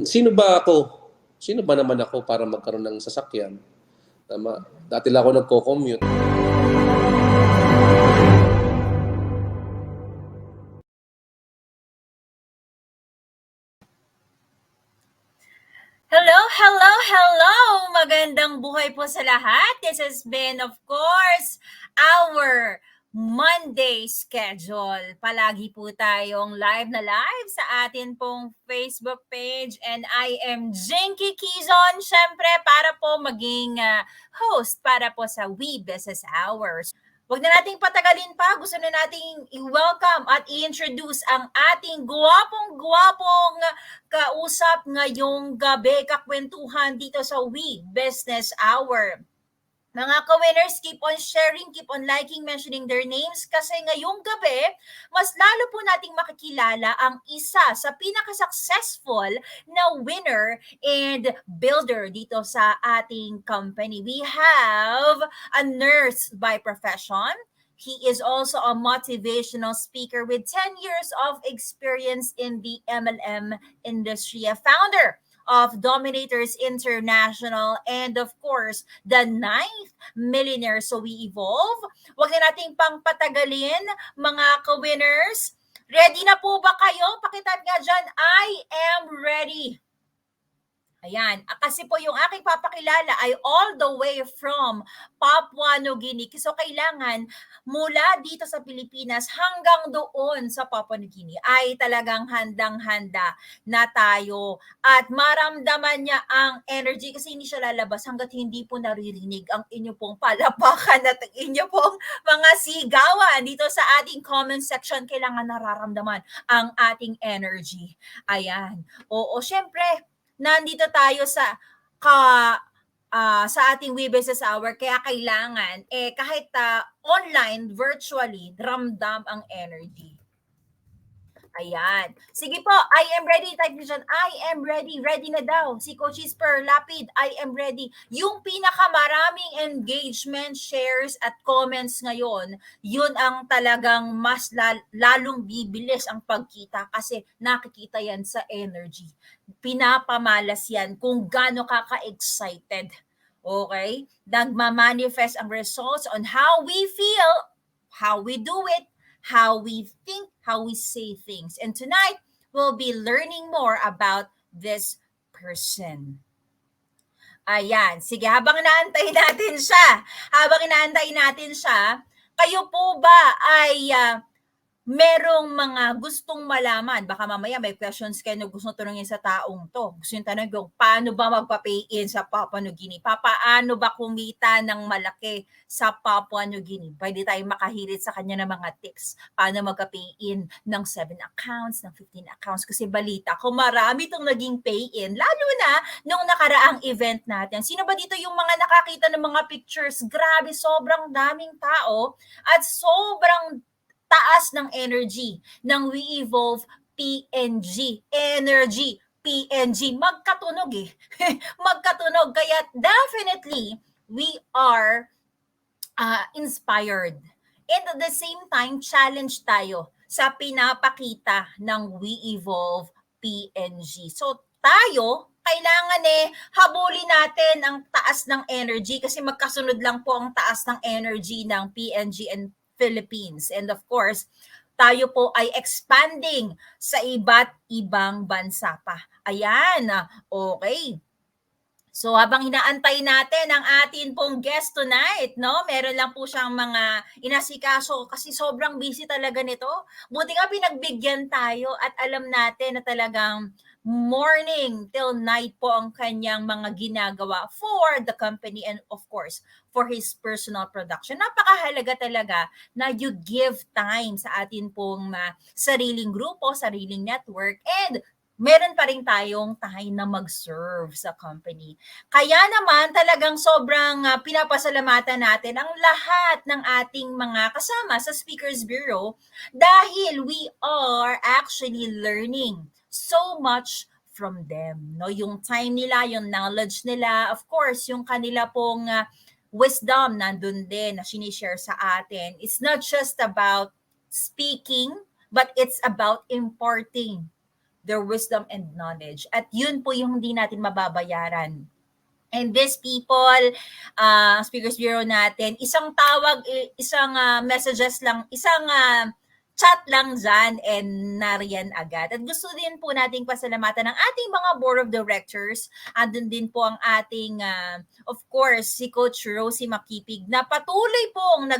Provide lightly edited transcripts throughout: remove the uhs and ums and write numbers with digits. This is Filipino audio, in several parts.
Sino ba ako? Sino ba naman ako para magkaroon ng sasakyan? Tama. Dati lang ako nagko-commute. Hello, hello, hello! Magandang buhay po sa lahat. This has been, of course, our Monday schedule. Palagi po tayong live na live sa atin pong Facebook page. And I am Jinky Kizon, syempre, para po maging host para po sa We Business Hours. Huwag na nating patagalin pa. Gusto na nating i-welcome at i-introduce ang ating guwapong kausap ngayong gabi, kakwentuhan dito sa We Business Hour. Mga ka-winners, keep on sharing, keep on liking, mentioning their names kasi ngayong gabi, mas lalo po nating makikilala ang isa sa pinaka-successful na winner and builder dito sa ating company. We have a nurse by profession. He is also a motivational speaker with 10 years of experience in the MLM industry, a founder of Dominators International, and of course, the 9th millionaire. So we evolve. Huwag na nating pang patagalin, mga ka-winners. Ready na po ba kayo? Pakitype nga dyan, I am ready. Ayan, kasi po yung aking papakilala ay all the way from Papua New Guinea. So kailangan mula dito sa Pilipinas hanggang doon sa Papua New Guinea ay talagang handang-handa na tayo at maramdaman niya ang energy kasi hindi siya lalabas hanggat hindi po naririnig ang inyo pong palapakan at inyo pong mga sigawan dito sa ating comment section. Kailangan nararamdaman ang ating energy. Ayan. Oo, syempre, nandito tayo sa sa ating We Business Hour, kaya kailangan kahit online, virtually, ramdam ang energy. Ayan. Sige po, I am ready. Type nyo dyan, I am ready. Ready na daw. Si Coach Isper Lapid, I am ready. Yung pinakamaraming engagement, shares at comments ngayon, yun ang talagang mas lalong bibilis ang pagkita kasi nakikita yan sa energy. Pinapamalas yan kung gaano ka ka-excited. Okay? Nagmamanifest ang results on how we feel, how we do it, how we think, how we say things. And tonight, we'll be learning more about this person. Ayan. Sige, habang inaantay natin siya, kayo po ba ay merong mga gustong malaman? Baka mamaya may questions kayo na gusto tanungin sa taong to. Gusto yung tanong yung paano ba magpa-pay-in sa Papua New Guinea? Paano ba kumita ng malaki sa Papua New Guinea? Pwede tayong makahirit sa kanya ng mga tips. Paano magpa-pay-in ng 7 accounts, ng 15 accounts? Kasi balita ko marami itong naging pay-in. Lalo na nung nakaraang event natin. Sino ba dito yung mga nakakita ng mga pictures? Grabe, sobrang daming tao at sobrang taas ng energy ng We Evolve PNG. Energy, PNG. Magkatunog eh. Magkatunog. Kaya definitely, we are inspired. And at the same time, challenge tayo sa pinapakita ng We Evolve PNG. So tayo, kailangan habulin natin ang taas ng energy kasi magkasunod lang po ang taas ng energy ng PNG and Philippines. And of course, tayo po ay expanding sa iba't ibang bansa pa. Ayan, okay. So habang inaantay natin ang atin pong guest tonight, no? Meron lang po siyang mga inasikaso kasi sobrang busy talaga nito. Buti nga pinagbigyan tayo at alam natin na talagang morning till night po ang kanyang mga ginagawa for the company and of course for his personal production. Napakahalaga talaga na you give time sa atin pong sariling grupo, sariling network, and meron pa rin tayong time na mag-serve sa company. Kaya naman talagang sobrang pinapasalamatan natin ang lahat ng ating mga kasama sa Speakers Bureau dahil we are actually learning so much from them. No, yung time nila, yung knowledge nila, of course, yung kanila pong wisdom nandun din na sinishare sa atin. It's not just about speaking, but it's about imparting their wisdom and knowledge. At yun po yung hindi natin mababayaran. And these people, Speakers Bureau natin, isang tawag, isang messages lang, isang chat lang dyan and nariyan agad. At gusto din po nating pasalamatan ng ating mga board of directors. Andun din po ang ating, of course, si Coach Rosie Makipig na patuloy pong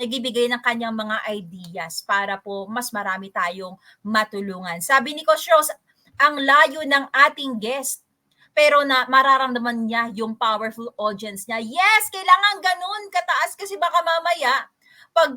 nagbibigay ng kanyang mga ideas para po mas marami tayong matulungan. Sabi ni Coach Rose, ang layo ng ating guest, pero na mararamdaman niya yung powerful audience niya. Yes, kailangan ganun kataas kasi baka mamaya pag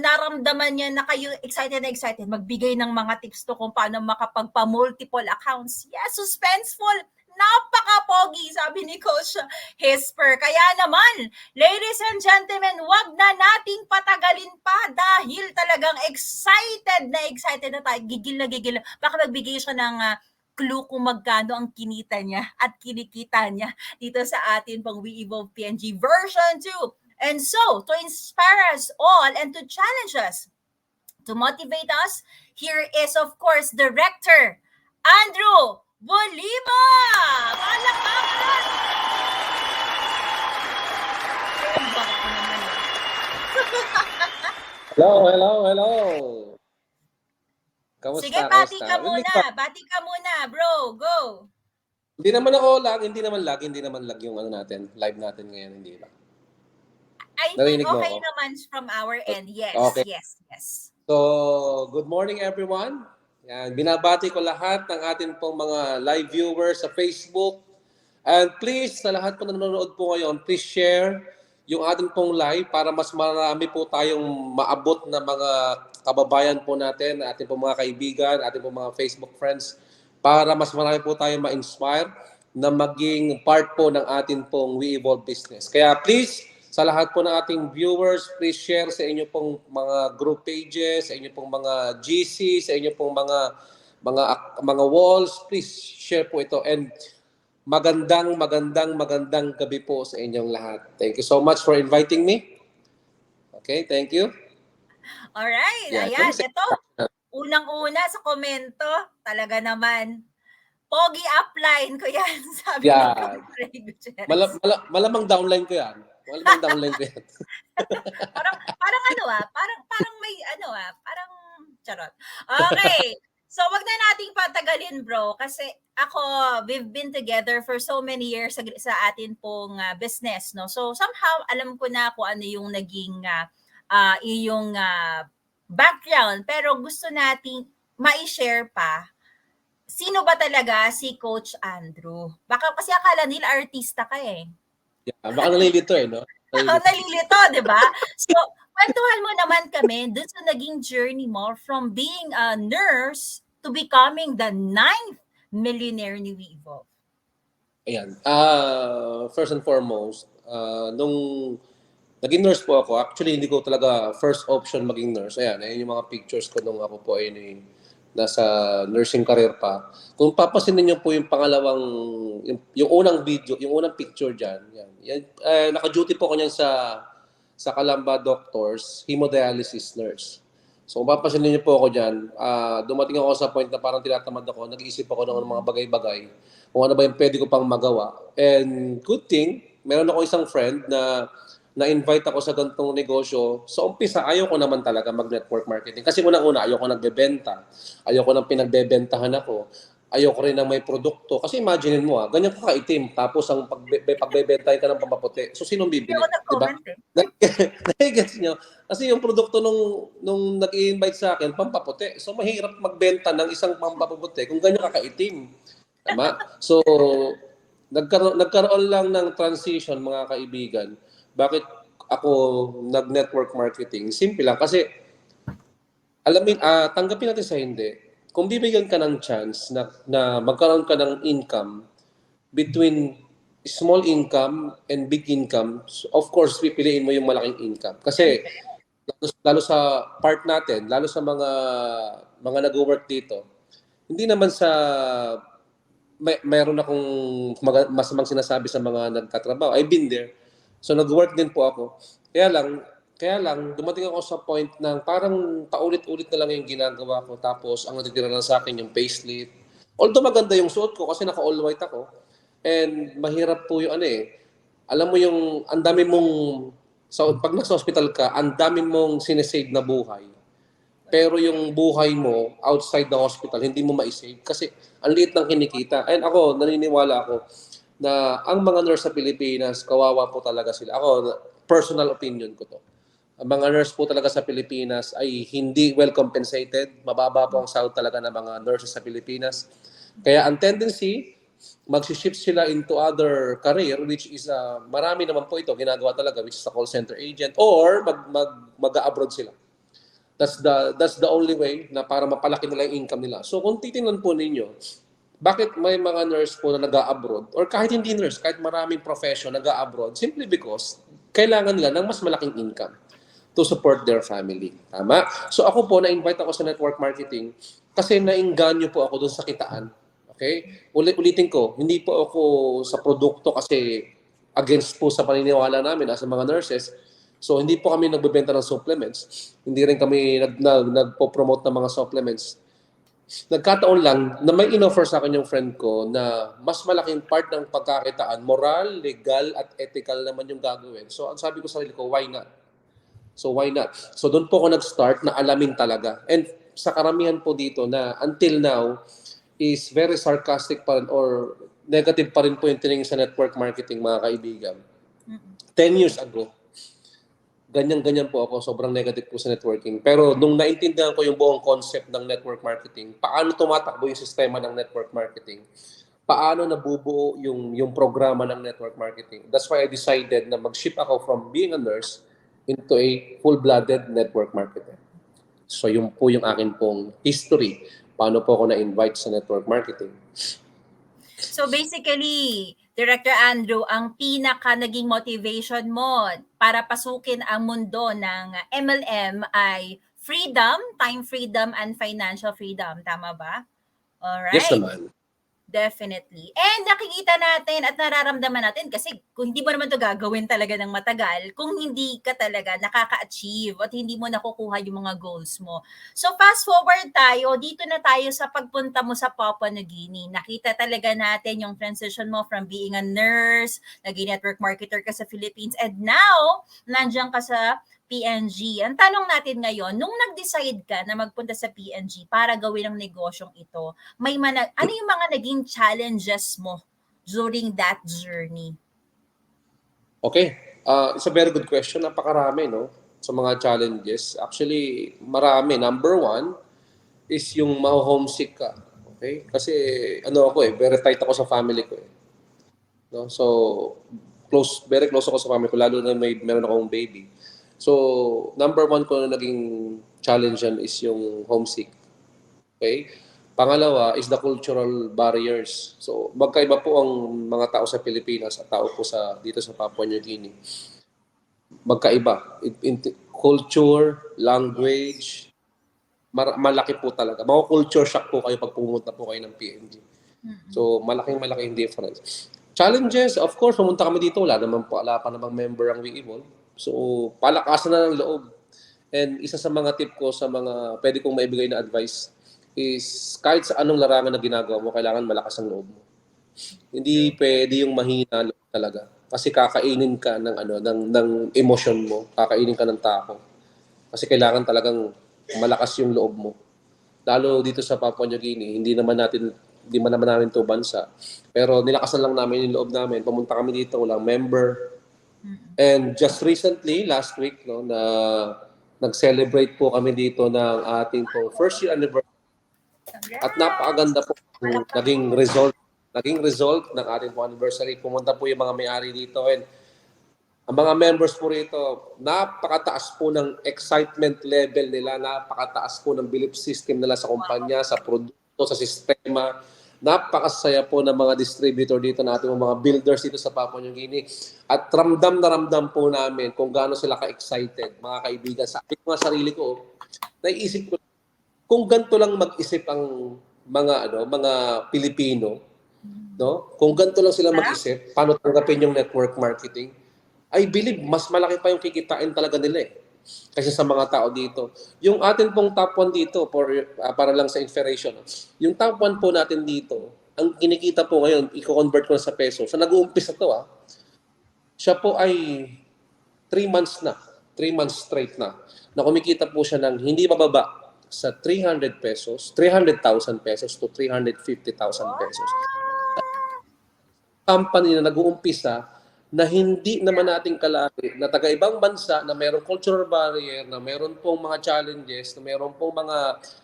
naramdaman niya na kayo excited na excited, magbigay ng mga tips to kung paano makapagpa-multiple accounts. Yes, suspenseful. Napaka-pogi, sabi ni Coach Hesper. Kaya naman, ladies and gentlemen, wag na nating patagalin pa dahil talagang excited na tayo. Gigil na gigil. Baka magbigay siya ng clue kung magkano ang kinita niya at kinikita niya dito sa atin pang We Evolve PNG version 2. And so, to inspire us all and to challenge us, to motivate us, here is, of course, Director Andrew Boliva! Palakpakan! Hello. Kamusta? Sige, bati ka muna, bro. Go! Hindi naman lag yung natin, live natin ngayon, hindi ba? I think Narinig mo okay ako? naman from our end. Yes, Okay. yes. So, good morning everyone. Yan, binabati ko lahat ng atin pong mga live viewers sa Facebook. And please, sa lahat po na nanonood po ngayon, please share yung atin pong live para mas marami po tayong maabot na mga kababayan po natin, ating pong mga kaibigan, ating pong mga Facebook friends, para mas marami po tayong ma-inspire na maging part po ng atin pong We Evolve business. Kaya please, sa lahat po ng ating viewers, please share sa inyo pong mga group pages, sa inyo pong mga GC, sa inyo pong mga walls. Please share po ito. And magandang gabi po sa inyong lahat. Thank you so much for inviting me. Okay, thank you. Alright, Yeah, ayan. Ito, unang-una sa komento, talaga naman, pogi upline ko yan, sabi ni Coach Ray Gutierrez. Malamang downline ko yan. parang may parang charot. Okay. So wag na nating patagalin, bro, kasi we've been together for so many years sa atin pong business, no. So somehow alam ko na kung ano yung naging iyong background, pero gusto nating mai-share pa. Sino ba talaga si Coach Andrew? Baka kasi akala nila artista ka eh. Yeah, baka nalilito no? Nalilito, di ba? So, kwentuhan mo naman kami dun sa naging journey mo from being a nurse to becoming the 9th millionaire ni We Evolve. Ayan. First and foremost, nung naging nurse po ako, actually hindi ko talaga first option maging nurse. Ayan yung mga pictures ko nung ako po ay nasa nursing career pa. Kung papansinin niyo po yung pangalawang, yung unang video, yung unang picture dyan, yan, naka-duty po ko niyan sa Calamba Doctors, hemodialysis nurse. So kung papansinin niyo po ako dyan, dumating ako sa point na parang tinatamad ako, nag-iisip ako ng mga bagay-bagay, kung ano ba yung pwede ko pang magawa. And good thing, meron ako isang friend na-invite ako sa ganitong negosyo. So umpisa, ayoko naman talaga mag-network marketing. Kasi unang-una, ayoko nagbebenta. Ayoko nang pinagbebentahan ako. Ayoko rin ng may produkto. Kasi imaginein mo, ganyan ka kaitim. Tapos ang pagbebentahin ka ng pampaputi. So sinong bibili? Diba? Nagigets nyo? Kasi yung produkto nung nag-i-invite sa akin, pampaputi. So mahirap magbenta ng isang pampaputi kung ganyan ka kaitim. Diba? So nagkaroon lang ng transition, mga kaibigan. Bakit ako nag-network marketing? Simple lang. Kasi, tanggapin natin sa hindi. Kung bibigyan ka ng chance na magkaroon ka ng income between small income and big income, of course, pipiliin mo yung malaking income. Kasi, lalo sa part natin, lalo sa mga nag-work dito, hindi naman mayroon akong masamang sinasabi sa mga nagtatrabaho. I've been there. So nag-work din po ako. Kaya lang dumating ako sa point na parang paulit-ulit na lang yung ginagawa ko. Tapos ang natitira lang sa akin yung payslip, Although maganda yung suot ko kasi naka-all white ako. And mahirap po yung ano eh. Alam mo yung ang dami mong pag nasa hospital ka, ang dami mong sinesave na buhay. Pero yung buhay mo outside the hospital, hindi mo ma-save kasi ang liit ng kinikita. And ako, naniniwala ako na ang mga nurse sa Pilipinas, kawawa po talaga sila. Ako, personal opinion ko to. Ang mga nurse po talaga sa Pilipinas ay hindi well compensated. Mababa po ang sahod talaga ng mga nurses sa Pilipinas. Kaya ang tendency, magsishift sila into other career which is marami naman po ito ginagawa talaga which is a call center agent or mag-abroad sila. That's the only way na para mapalaki nila yung income nila. So kung titingnan po ninyo, bakit may mga nurse po na nag-abroad or kahit hindi nurse, kahit maraming profession nag-abroad simply because kailangan nila ng mas malaking income to support their family. Tama? So ako po, na-invite ako sa network marketing kasi nainganyo po ako doon sa kitaan. Okay? Ulitin ko, hindi po ako sa produkto kasi against po sa paniniwala namin as mga nurses. So hindi po kami nagbebenta ng supplements. Hindi rin kami nagpo-promote ng mga supplements. Nagkataon lang na may in-offer sa akin yung friend ko na mas malaking part ng pagkakitaan, moral, legal, at ethical naman yung gagawin. So ang sabi ko sa sarili ko, why not? So why not? So doon po ako nag-start na alamin talaga. And sa karamihan po dito na until now is very sarcastic pa rin or negative pa rin po yung tingin sa network marketing, mga kaibigan. 10 years ago, ganyan-ganyan po ako, sobrang negative po sa networking. Pero nung naintindihan ko yung buong concept ng network marketing, paano tumatakbo yung sistema ng network marketing, paano nabubuo yung programa ng network marketing. That's why I decided na mag-shift ako from being a nurse into a full-blooded network marketer. So yun po yung akin pong history. Paano po ako na-invite sa network marketing. So basically, Director Andrew, ang pinaka naging motivation mo para pasukin ang mundo ng MLM ay freedom, time freedom, and financial freedom. Tama ba? Yes Alright. naman. Definitely. And nakikita natin at nararamdaman natin kasi kung hindi mo naman to gagawin talaga ng matagal, kung hindi ka talaga nakaka-achieve at hindi mo nakukuha yung mga goals mo. So fast forward tayo, dito na tayo sa pagpunta mo sa Papua New Guinea. Nakita talaga natin yung transition mo from being a nurse, naging network marketer ka sa Philippines, and now, nandiyan ka sa PNG. Ang tanong natin ngayon, nung nag-decide ka na magpunta sa PNG para gawin ang negosyong ito, ano yung mga naging challenges mo during that journey? Okay. It's a very good question. Napakarami, no? Sa mga challenges. Actually, marami. Number one is yung ma-homesick ka. Okay? Kasi, ako very tight ako sa family ko eh. No? So, very close ako sa family ko, lalo na meron akong baby. So, number one ko na naging challenge yan is yung homesick. Okay? Pangalawa is the cultural barriers. So, magkaiba po ang mga tao sa Pilipinas at tao po dito sa Papua New Guinea. Magkaiba. Culture, language, malaki po talaga. Mga culture shock po kayo pag pumunta po kayo ng PNG. So, malaking difference. Challenges, of course, pumunta kami dito, wala pa namang member ang We Evolve. So, palakasan na ng loob. And isa sa mga tip ko sa mga pwede kong maibigay na advice is kahit sa anong larangan na ginagawa mo, kailangan malakas ang loob mo. Hindi pwede yung mahina loob talaga. Kasi kakainin ka ng emosyon mo, kakainin ka ng tako. Kasi kailangan talagang malakas yung loob mo. Lalo dito sa Papua New Guinea, hindi naman namin to bansa. Pero nilakasan lang namin yung loob namin. Pumunta kami dito, walang member. And just recently, last week, no, na nag-celebrate po kami dito ng ating first year anniversary. At napakaganda po naging result ng ating anniversary. Pumunta po yung mga may-ari dito and ang mga members po rito, napakataas po ng excitement level nila, napakataas po ng belief system nila sa kumpanya, sa produkto, sa sistema. Napakasaya po ng mga distributor dito natin, mga builders dito sa Papua New Guinea. At ramdam na ramdam po namin kung gaano sila ka-excited, mga kaibigan. Sabi ko nga sarili ko, naiisip ko, kung ganito lang mag-isip ang mga Pilipino, no? Kung ganito lang sila mag-isip, paano tanggapin yung network marketing, I believe mas malaki pa yung kikitain talaga nila eh. kasi sa mga tao dito. Yung atin pong top 1 dito, para lang sa information, yung top 1 po natin dito, ang kinikita po ngayon, i-convert ko na sa peso. Sa nag-uumpisa to siya po ay 3 months na, 3 months straight na kumikita po siya ng hindi mababa sa 300 pesos, 300,000 pesos to 350,000 pesos. Company na nag-uumpisa na hindi naman nating kalaki na taga-ibang bansa na mayroong cultural barrier, na mayroon pong mga challenges, na mayroon pong mga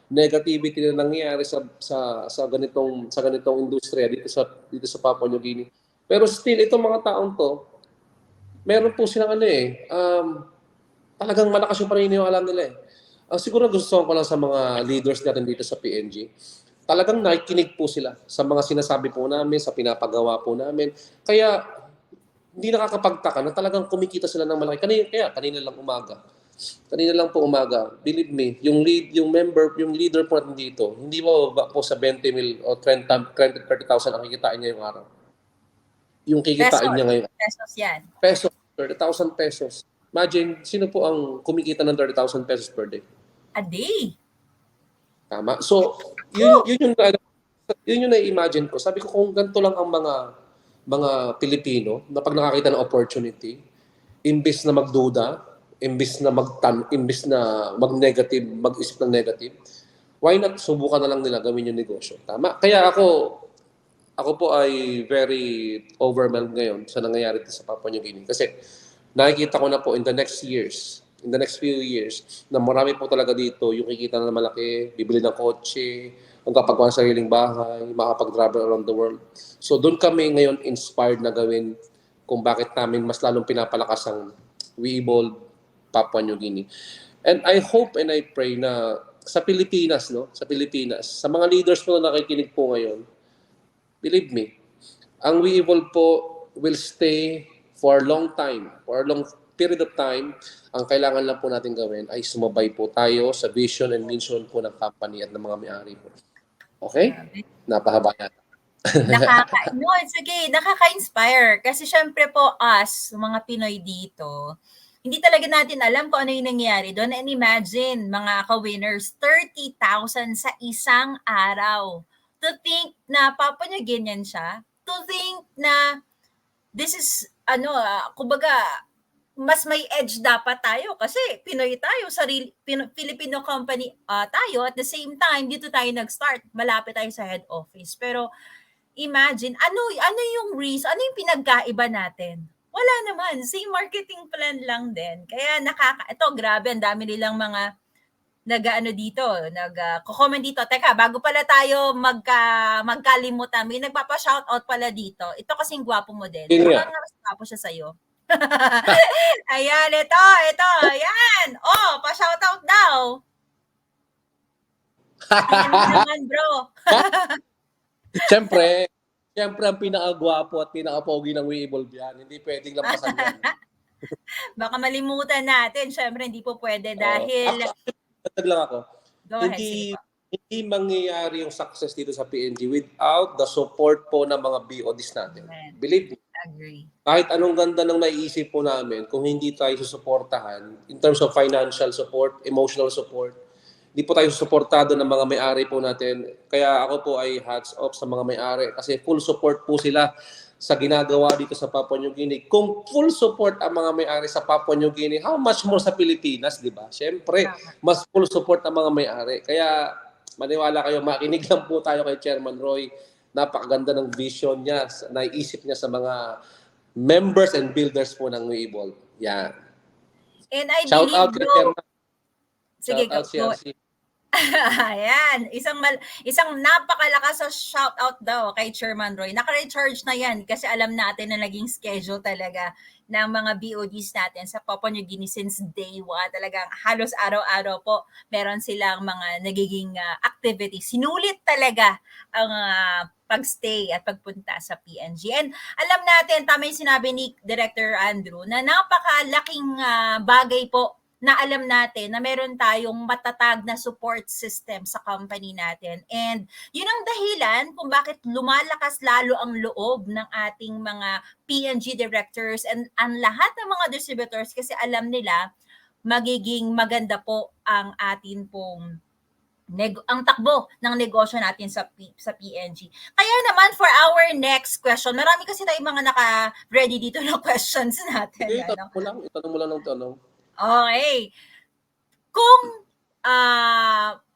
negativity na nangyayari sa ganitong industriya dito sa Papua New Guinea. Pero still itong mga taong to, meron po silang talagang malakas yung paniniwala nila siguro gusto ko lang sa mga leaders natin dito sa PNG, talagang nakikinig po sila sa mga sinasabi po namin, sa pinapagawa po namin. Kaya hindi nakakapagtaka na talagang kumikita sila ng malaki. Kanina lang umaga. Kanina lang po umaga. Believe me, yung leader po natin dito, hindi mo ba po sa 20 mil o 30,000 ang kikitain niya yung araw. Yung kikitain niya ngayon. Pesos yan. Pesos, 30,000 pesos. Imagine, sino po ang kumikita ng 30,000 pesos per day? A day. Tama. So, yun yung na-imagine ko. Sabi ko, kung ganito lang ang mga Pilipino na pag nakakita ng opportunity, imbis na magduda, imbis na mag-negative, mag-isip ng negative, why not subukan na lang nila gawin yung negosyo? Tama. Kaya ako po ay very overwhelmed ngayon sa nangyayari sa Papua New Guinea. Kasi nakikita ko na po in the next few years, na marami po talaga dito yung kikita na malaki, bibili ng kotse, ang kapagawa ng sariling bahay, makapag-travel around the world. So doon kami ngayon inspired na gawin kung bakit namin mas lalong pinapalakas ang We Evolve Papua New Guinea. And I hope and I pray na sa Pilipinas, sa mga leaders po na nakikinig po ngayon, believe me, ang We Evolve po will stay for a long period of time. Ang kailangan lang po natin gawin ay sumabay po tayo sa vision and mission po ng company at ng mga may-ari po. Okay? Napahaba yan. Nakaka-inspire. Kasi syempre po mga Pinoy dito, hindi talaga natin alam kung ano yung nangyayari doon. And imagine, mga ka-winners, 30,000 sa isang araw. To think na Papua New Guinean siya, to think na this is, kumbaga, mas may edge dapat tayo kasi Pinoy tayo, Filipino company tayo. At the same time, dito tayo nag-start. Malapit tayo sa head office. Pero imagine, ano yung reason, ano yung pinagkaiba natin? Wala naman. Same marketing plan lang din. Kaya ito, grabe, ang dami nilang mga nag-comment dito. Teka, bago pala tayo magkalimutan, may nagpapa-shoutout pala dito. Ito kasing gwapo mo din. Mukhang mas gwapo siya sa'yo. Ayan, ito, ayan. Pa-shoutout daw. Ayan naman, bro. Siyempre, ang pinakagwapo at pinakapogi ng We Evolve yan. Hindi pwedeng lampasan yan. Baka malimutan natin. Siyempre, hindi po pwede dahil... lang ako. Hindi mangyayari yung success dito sa PNG without the support po ng mga BODs natin. Amen. Believe me. Agree. Kahit anong ganda ng maiisip po namin, kung hindi tayo susuportahan in terms of financial support, emotional support, hindi po tayo susuportado ng mga may-ari po natin. Kaya ako po ay hats off sa mga may-ari kasi full support po sila sa ginagawa dito sa Papua New Guinea. Kung full support ang mga may-ari sa Papua New Guinea, how much more sa Pilipinas, di ba? Siyempre, mas full support ang mga may-ari. Kaya maniwala kayo, makinig lang po tayo kay Chairman Roy. Napakaganda ng vision niya, naisip niya sa mga members and builders po ng We Evolve. Yan. And I shout believe, out kay Chairman. Sige, shout out Ayan, isang napakalakas sa shoutout daw kay Chairman Roy. Naka-recharge na yan kasi alam natin na naging schedule talaga ng mga BODs natin sa Papua New Guinea since day 1. Talagang halos araw-araw po meron silang mga nagiging activities. Sinulit talaga ang pagstay at pagpunta sa PNG. And alam natin, tama yung sinabi ni Director Andrew, na napakalaking bagay po na alam natin na meron tayong matatag na support system sa company natin. And yun ang dahilan kung bakit lumalakas lalo ang loob ng ating mga PNG directors and ang lahat ng mga distributors kasi alam nila magiging maganda po ang atin pong ang takbo ng negosyo natin sa PNG. Kaya naman for our next question, marami kasi tayong mga naka-ready dito na questions natin. Sige, Ano? itanong mo lang ng tanong. Okay. Kung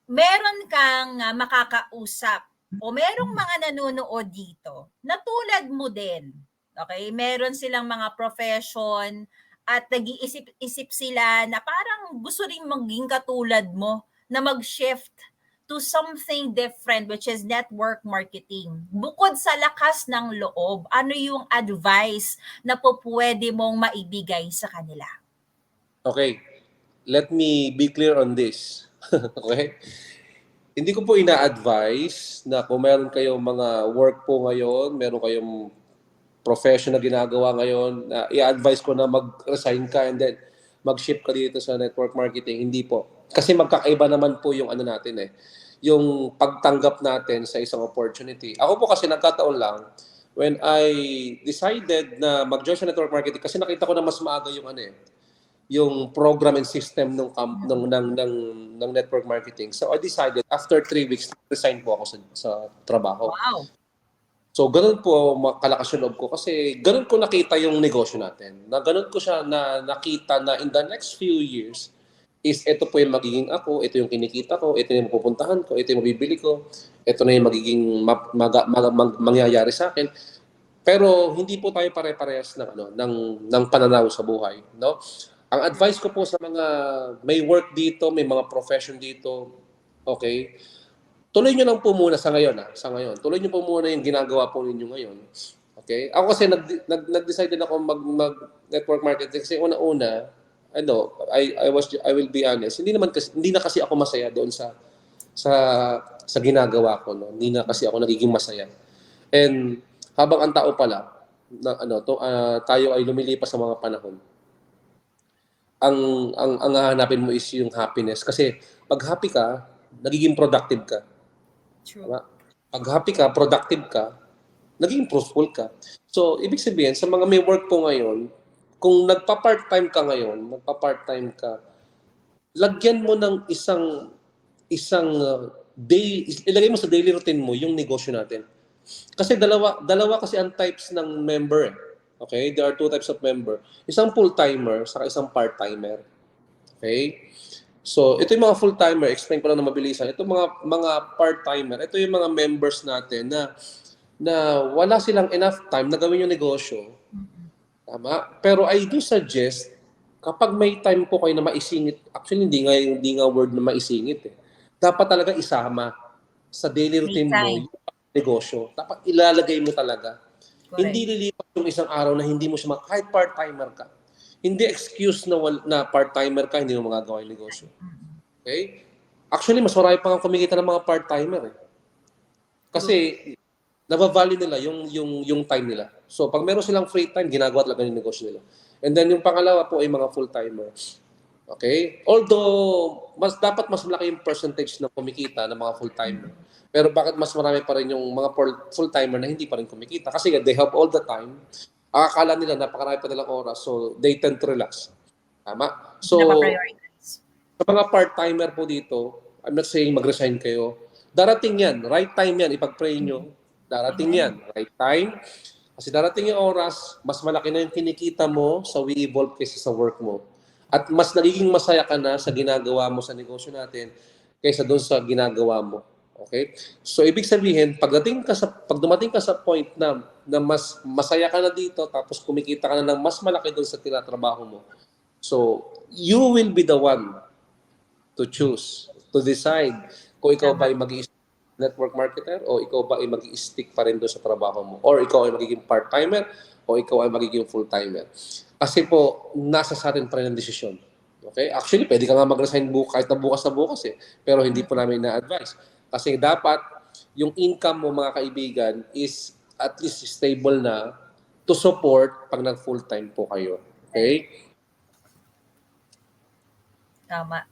meron kang makakausap o merong mga nanonood dito na tulad mo din, okay? Meron silang mga profession at nag-iisip-isip sila na parang gusto ring maging katulad mo na mag-shift to something different which is network marketing. Bukod sa lakas ng loob, ano yung advice na po pwede mong maibigay sa kanila? Okay, let me be clear on this. Okay? Hindi ko po ina-advise na kung meron kayong mga work po ngayon, meron kayong profession na ginagawa ngayon, i-advise ko na mag-resign ka and then mag-shift ka dito sa network marketing. Hindi po. Kasi magkakaiba naman po yung ano natin yung pagtanggap natin sa isang opportunity. Ako po kasi nagkataon lang, when I decided na mag-join sa network marketing, kasi nakita ko na mas maaga yung yung program and system ng network marketing. So I decided after 3 weeks, resign po ako sa trabaho. Wow. So, ganun po kalakas yung loob ko kasi ganun ko nakita yung negosyo natin. Na ganun ko siya na nakita na in the next few years is ito po yung magiging ako, ito yung kinikita ko, ito yung pupuntahan ko, ito yung mabibili ko, ito na yung magiging mangyayari sa akin. Pero hindi po tayo pare-parehas ng pananaw sa buhay, no? Ang advice ko po sa mga may work dito, may mga profession dito, okay? Tuloy nyo lang po muna sa ngayon, sa ngayon. Tuloy nyo po muna yung ginagawa po ninyo ngayon. Okay? Ako kasi nag-decide din ako mag-network marketing kasi una-una, I will be honest, hindi na kasi ako masaya doon sa ginagawa ko, no. Hindi na kasi ako nagiging masaya. And habang ang tao pala tayo ay lumilipas sa mga panahon. Ang hahanapin mo is yung happiness kasi pag happy ka, nagiging productive ka. True. Pag happy ka, productive ka, naging fruitful ka. So, ibig sabihin, sa mga may work po ngayon, kung nagpa-part-time ka, lagyan mo ng isang day, ilagay mo sa daily routine mo yung negosyo natin. Kasi dalawa kasi ang types ng member. Okay? There are 2 types of member. Isang full-timer, saka isang part-timer. Okay? So, ito yung mga full-timer, explain ko lang na mabilisan. Ito mga part-timer, ito yung mga members natin na wala silang enough time na gawin yung negosyo. Tama? Pero I do suggest, kapag may time po kayo na maisingit, actually hindi nga word na maisingit Dapat talaga isama sa daily routine mo yung negosyo. Dapat ilalagay mo talaga. Correct. Hindi lilipas yung isang araw na hindi mo siya kahit part-timer ka. Hindi excuse na part-timer ka, hindi mo magagawa yung negosyo. Okay? Actually, mas marami pa kang kumikita ng mga part-timer Kasi nabavalue nila yung time nila. So, pag meron silang free time, ginagawa talaga yung negosyo nila. And then yung pangalawa po ay mga full-timers. Okay? Although, dapat mas malaki yung percentage na kumikita ng mga full-timer. Pero bakit mas marami pa rin yung mga full-timer na hindi pa rin kumikita? Kasi they have all the time. Akala nila napakarami pa nilang oras, so they tend to relax. Tama? So, sa mga part-timer po dito, I'm not saying mag-resign kayo. Darating yan. Right time yan. Ipag-pray nyo. Darating yan. Right time. Kasi darating yung oras, mas malaki na yung kinikita mo sa We-Evolve kaysa sa work mo. At mas nagiging masaya ka na sa ginagawa mo sa negosyo natin kaysa doon sa ginagawa mo. Okay? So, ibig sabihin, pag dumating ka sa point na mas masaya ka na dito, tapos kumikita ka na ng mas malaki doon sa tinatrabaho mo. So, you will be the one to choose, to decide kung ikaw ba ay network marketer o ikaw ba ay mag-i-stick pa rin doon sa trabaho mo or ikaw ay magiging part-timer o ikaw ay magiging full-timer. Kasi po, nasa sa atin pa rin ang desisyon. Okay? Actually, pwede ka nga mag-resign kahit na bukas pero hindi po namin na-advise. Kasi dapat yung income mo mga kaibigan is at least stable na to support pag nag-full-time po kayo. Okay? Tama.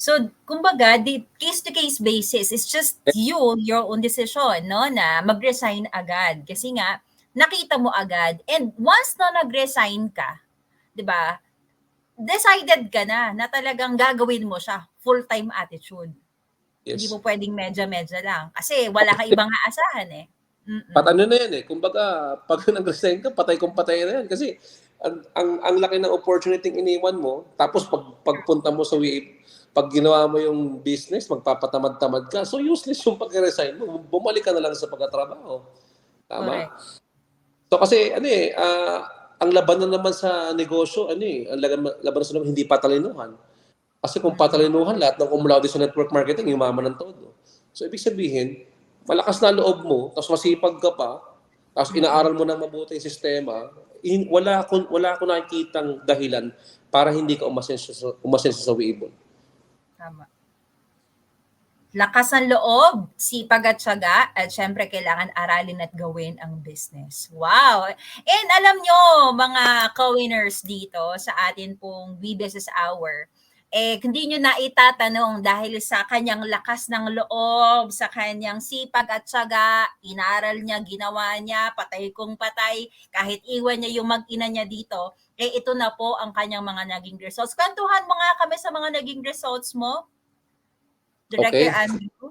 So, kumbaga, the case-to-case basis is just your own decision, no? Na mag-resign agad. Kasi nga, nakita mo agad. And once na nag-resign ka, di ba, decided ka na talagang gagawin mo siya, full-time attitude. Hindi Yes. mo pwedeng medya-medya lang kasi wala kang ibang aasahan eh. Pat ano na yan eh, kumbaga, pag nag-resign ka, patay kung patay na yan. Kasi ang laki ng opportunity iniwan mo, tapos pagpunta mo sa pag ginawa mo yung business, magpapatamad-tamad ka. So useless yung pag-resign mo. Bumalik ka na lang sa pagkatrabaho. Tama? Correct. So kasi ano eh, ang laban na naman sa negosyo, ano eh, ang laban sa hindi patalinuhan. Kasi kung patalinuhan, lahat ng cum laude sa network marketing, yumaman ng todo. So ibig sabihin, malakas na loob mo, tapos masipag ka pa, tapos inaaral mo ng mabuti yung sistema, wala akong nakikitang dahilan para hindi ka umasenso sa Weibon. Tama. Lakas ng loob, sipag at tiyaga, at syempre kailangan aralin at gawin ang business. Wow! And alam nyo, mga ka-winners dito sa atin pong B-Business Hour, hindi nyo na itatanong dahil sa kanyang lakas ng loob, sa kanyang sipag at tiyaga, inaral niya, ginawa niya, patay kung patay, kahit iwan niya yung mag-ina niya dito, ito na po ang kanyang mga naging results. Kwentuhan mo nga kami sa mga naging results mo, Director Okay? Andrew.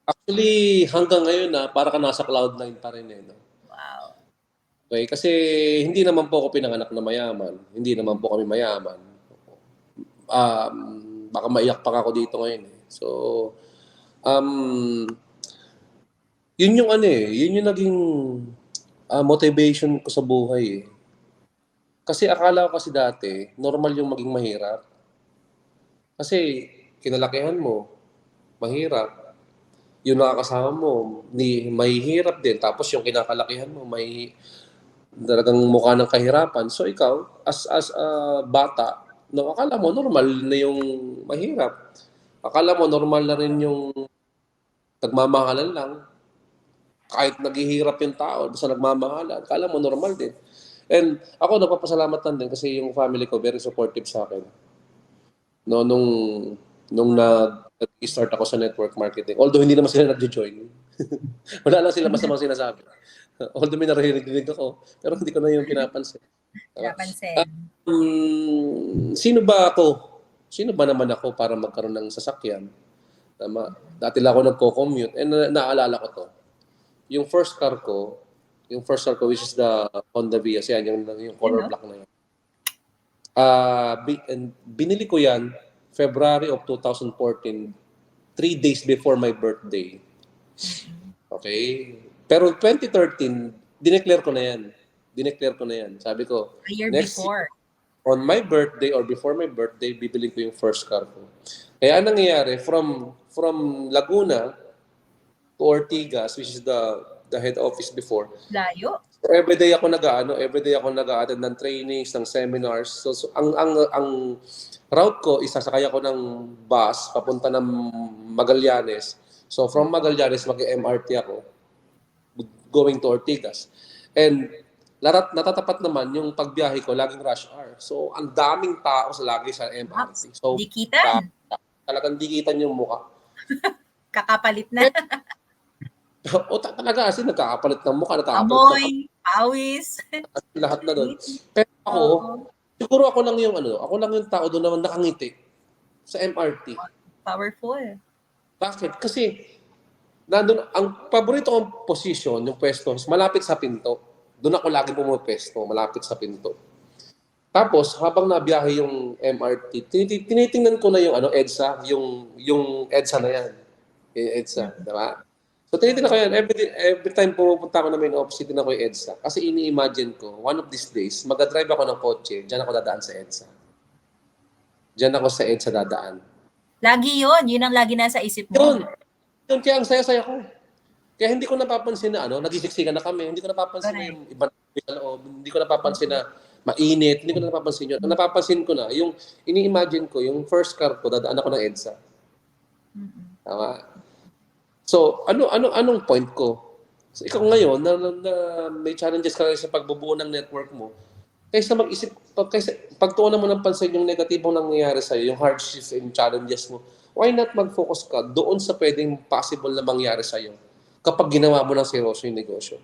Actually, hanggang ngayon para ka nasa cloud9 pa rin eh. No? Wow. Okay? Kasi hindi naman po ako pinanganak na mayaman. Hindi naman po kami mayaman. Baka maiyak pa ako dito ngayon eh. So, yun yung ano eh, yun yung naging motivation ko sa buhay eh. Kasi akala ko kasi dati, normal yung maging mahirap. Kasi kinalakihan mo, mahirap. Yung nakakasama mo, mahihirap din. Tapos yung kinakalakihan mo, may talagang mukha ng kahirapan. So ikaw, as a bata, no, akala mo normal na yung mahirap. Akala mo normal na rin yung nagmamahalan lang. Kahit naghihirap yung tao sa nagmamahalan, akala mo normal din. And ako nagpapasalamat lang din kasi yung family ko very supportive sa akin. No, nung nag-start ako sa network marketing. Although hindi naman sila nag-join. Wala lang sila masamang sinasabi. Although may naririnig ako, pero hindi ko na yung pinapansin. Napansin. Sino ba ako? Sino ba naman ako para magkaroon ng sasakyan? Tama. Dati lang ako nagko-commute. And naalala ko to. Yung first car ko, which is the Honda Vios, yan, yung color black na yan. Binili ko yan February of 2014, 3 days before my birthday. Okay? Pero 2013, dineclare ko na yan. Sabi ko, A year next before. on my birthday or before my birthday, bibili ko yung first car ko. Kaya anong nangyayari, from Laguna to Ortigas, which is the head office before. Layo. So everyday ako nag-attend ng trainings, ng seminars. So ang route ko, isasakay ako ng bus papunta ng Magallanes. So from Magallanes, mag-MRT ako going to Ortigas. And natatapat naman yung pagbiyahe ko, laging rush hour. So ang daming tao lagi sa MRT. So Dikitan. talagang dikitan yung mukha. Kakapalit na. O talaga, kasi nagkakapalit ng mukha, nagkakapalit ng Amoy, pawis. lahat na doon. Pero ako, siguro ako lang yung tao doon naman nakangiti sa MRT. Powerful. Bakit? Kasi nandun, ang paborito kong position, yung pwesto, malapit sa pinto. Doon ako lagi pumupwesto, malapit sa pinto. Tapos, habang nabiyahe yung MRT, tinitingnan ko na yung EDSA, yung EDSA na yan. Yung EDSA, diba? So, tinitingnan ko yan. Every time pumupunta ako na main office, tinitingnan ko yung EDSA. Kasi ini-imagine ko, one of these days, mag-drive ako ng kotse, dyan ako dadaan sa EDSA. Dyan ako sa EDSA dadaan. Lagi yun ang lagi nasa isip mo. Yun, kaya ang saya-saya ko. Kaya hindi ko napapansin na nagsiksikan na kami. Hindi ko napapansin na yung iba sa loob. Hindi ko napapansin na mainit. Hindi ko napapansin yun. Ang napapansin ko na, yung ini-imagine ko, yung first car ko, dadaan ako ng EDSA. Tama? So, anong point ko? So, ikaw ngayon, na may challenges ka sa pagbubuo ng network mo, kaysa mag-isip, pagtuunan mo ng pansin yung negatibong nangyayari sa'yo, yung hardships and challenges mo, why not mag-focus ka doon sa pwedeng possible na mangyari sa'yo kapag ginawa mo ng seryoso yung negosyo.